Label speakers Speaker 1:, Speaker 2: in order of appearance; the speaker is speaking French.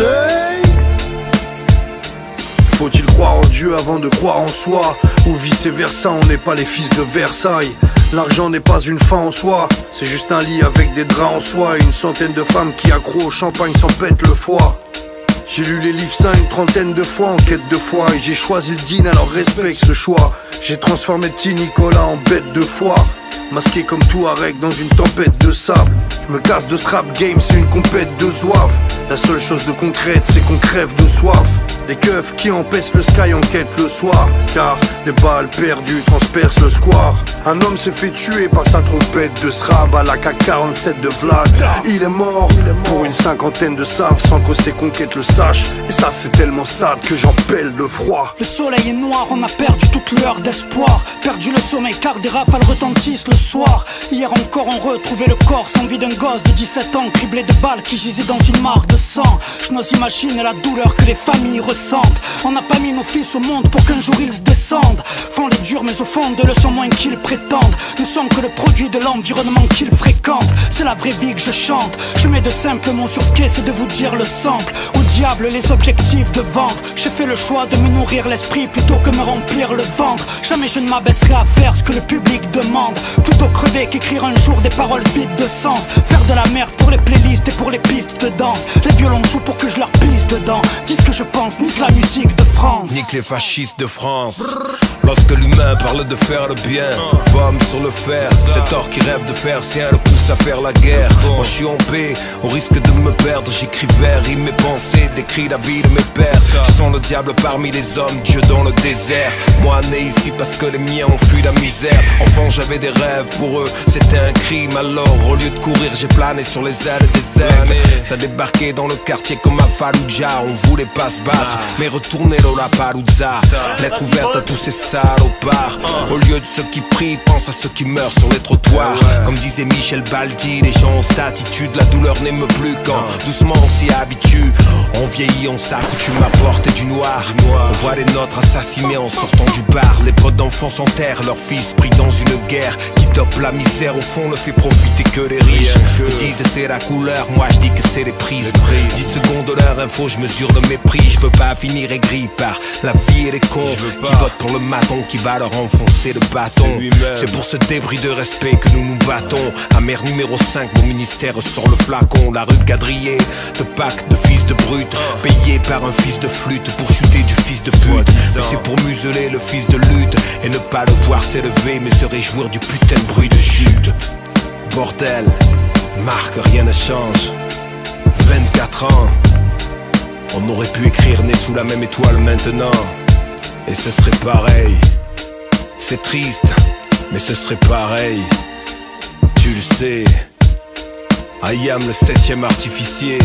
Speaker 1: Marseille. Faut-il croire en Dieu avant de croire en soi? Ou vice versa, on n'est pas les fils de Versailles. L'argent n'est pas une fin en soi, c'est juste un lit avec des draps en soie. Et une centaine de femmes qui accro au champagne s'en pètent le foie. J'ai lu les livres saints une trentaine de fois en quête de foi. Et j'ai choisi le dîne, alors respecte ce choix. J'ai transformé petit Nicolas en bête de foire. Masqué comme Touareg dans une tempête de sable. Je me casse de ce rap game, c'est une compète de zouave. La seule chose de concrète, c'est qu'on crève de soif. Des keufs qui empêchent le sky en quête le soir. Car des balles perdues transpercent le square. Un homme s'est fait tuer par sa trompette de srab à la K47 de Vlad. Il est mort pour une cinquantaine de saves sans que ses conquêtes le sachent. Et ça c'est tellement sad que j'en pèle de froid.
Speaker 2: Le soleil est noir, on a perdu toute lueur d'espoir. Perdu le sommeil car des rafales retentissent le soir. Hier encore on retrouvait le corps sans vie d'un gosse de 17 ans, criblé de balles qui gisait dans une mare de sang. Je n'ose imaginer la douleur que les familles ressentent. On n'a pas mis nos fils au monde pour qu'un jour ils se descendent. Font les durs mais au fond de le sont moins qu'ils prétendent. Nous sommes que le produit de l'environnement qu'ils fréquentent. C'est la vraie vie que je chante. Je mets de simples mots sur ce qu'est, c'est de vous dire le sample. Au diable les objectifs de vente. J'ai fait le choix de me nourrir l'esprit plutôt que me remplir le ventre. Jamais je ne m'abaisserai à faire ce que le public demande. Plutôt crever qu'écrire un jour des paroles vides de sens. Faire de la merde pour les playlists et pour les pistes de danse. Les violons jouent pour que je leur pisse dedans. Dis ce que je pense, nique la musique de France.
Speaker 3: Nique les fascistes de France. Lorsque l'humain parle de faire le bien, pomme sur le fer. Cet or qui rêve de faire sien le pousse à faire la guerre. Moi je suis en paix, au risque de me perdre. J'écris vers, rime mes pensées, décris la vie de mes pères. Je sens le diable parmi les hommes, Dieu dans le désert. Moi né ici parce que les miens ont fui la misère. Enfant j'avais des rêves, pour eux c'était un crime. Alors au lieu de courir j'ai plané sur les ailes des aigles. Ça débarquait dans le quartier comme à Fallujah. On voulait pas se battre, mais retourner dans la Palouza. Lettre ouverte à tous ces salopards. Au lieu de ceux qui prient, pense à ceux qui meurent sur les trottoirs. Comme disait Michel Baldi, les gens ont cette attitude. La douleur n'aime plus quand doucement on s'y habitue. On vieillit, on s'accoutume à porter du noir. On voit les nôtres assassinés en sortant du bar. Les potes d'enfants s'enterrent, leurs fils pris dans une guerre qui dope la misère, au fond ne fait profiter que les riches. Eux disent c'est la couleur, moi je dis que c'est les prises. 10 secondes de leur info, je mesure le mépris. Je veux pas finir aigri par la vie et les cons qui votent pour le maton qui va leur enfoncer le bâton. C'est pour ce débris de respect que nous nous battons. Amer numéro 5, mon ministère sort le flacon. La rue quadrillée, le pacte de fils de brute, payé par un fils de flûte pour chuter du fils de pute. Mais c'est pour museler le fils de lutte et ne pas le voir s'élever mais se réjouir du putain de bruit de chute. Bordel, Marc, rien ne change. 24 ans, on aurait pu écrire né sous la même étoile maintenant, et ce serait pareil. C'est triste, mais ce serait pareil. Tu le sais, I am le 7e artificier.